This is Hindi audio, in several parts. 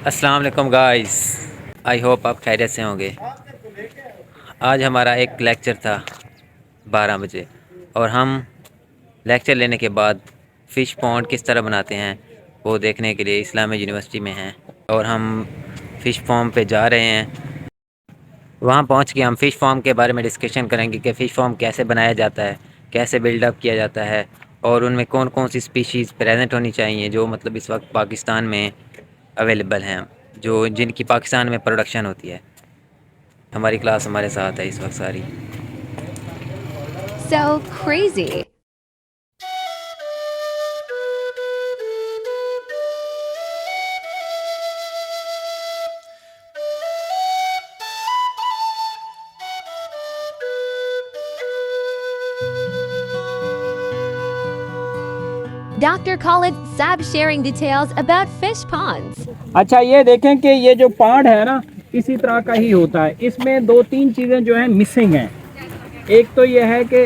अस्सलाम वालेकुम गाइस, आई होप आप खैरियत से होंगे। आज हमारा एक लेक्चर था 12 बजे और हम लेक्चर लेने के बाद फ़िश पॉन्ड किस तरह बनाते हैं वो देखने के लिए इस्लामिक यूनिवर्सिटी में हैं और हम फ़िश फार्म पे जा रहे हैं। वहाँ पहुँच के हम फ़िश फार्म के बारे में डिस्कशन करेंगे कि फ़िश फार्म कैसे बनाया जाता है, कैसे बिल्डअप किया जाता है और उनमें कौन कौन सी स्पीशीज़ प्रेजेंट होनी चाहिए जो मतलब इस वक्त पाकिस्तान में अवेलेबल हैं, जो जिनकी पाकिस्तान में प्रोडक्शन होती है। हमारी क्लास हमारे साथ है इस वक्त सारी। So crazy. Dr. Khalid Saab sharing details about fish ponds. अच्छा, ये देखें कि ये जो पार्ट है ना इसी तरह का ही होता है। इसमें दो तीन चीज़ें जो हैं मिसिंग हैं। एक तो ये है कि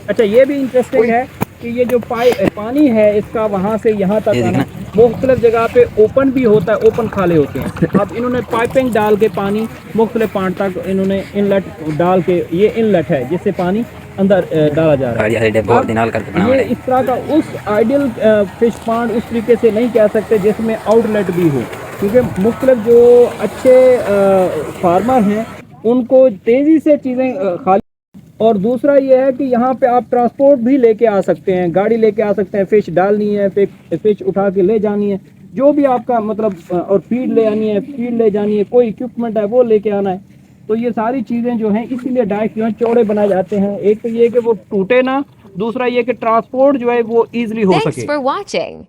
अच्छा, ये भी इंटरेस्टिंग है कि ये जो पानी है इसका वहाँ से यहाँ तक आना मुख्तलिफ जगह पे ओपन भी होता है, ओपन खाले होते हैं। अब इन्होंने पाइपिंग डाल के पानी मुख्तलिफ पॉइंट तक इन्होंने इनलेट डाल के, ये इनलेट है जिससे पानी अंदर डाला जा रहा है। ये इस तरह का उस आइडियल फिश पॉन्ड उस तरीके से नहीं कह सकते जिसमें आउटलेट भी हो, क्योंकि मुख्तलिफ जो अच्छे फार्मर हैं उनको तेज़ी से चीज़ें खाली। और दूसरा ये है कि यहाँ पे आप ट्रांसपोर्ट भी लेके आ सकते हैं, गाड़ी लेके आ सकते हैं, फ़िश डालनी है, फ़िश उठा के ले जानी है, जो भी आपका मतलब, और फीड ले आनी है, फीड ले जानी है, कोई इक्विपमेंट है वो लेके आना है। तो ये सारी चीज़ें जो हैं इसीलिए डाइक जो है चौड़े बनाए जाते हैं। एक तो ये कि वो टूटे ना, दूसरा ये कि ट्रांसपोर्ट जो है वो ईजिली हो Thanks सके। for watching.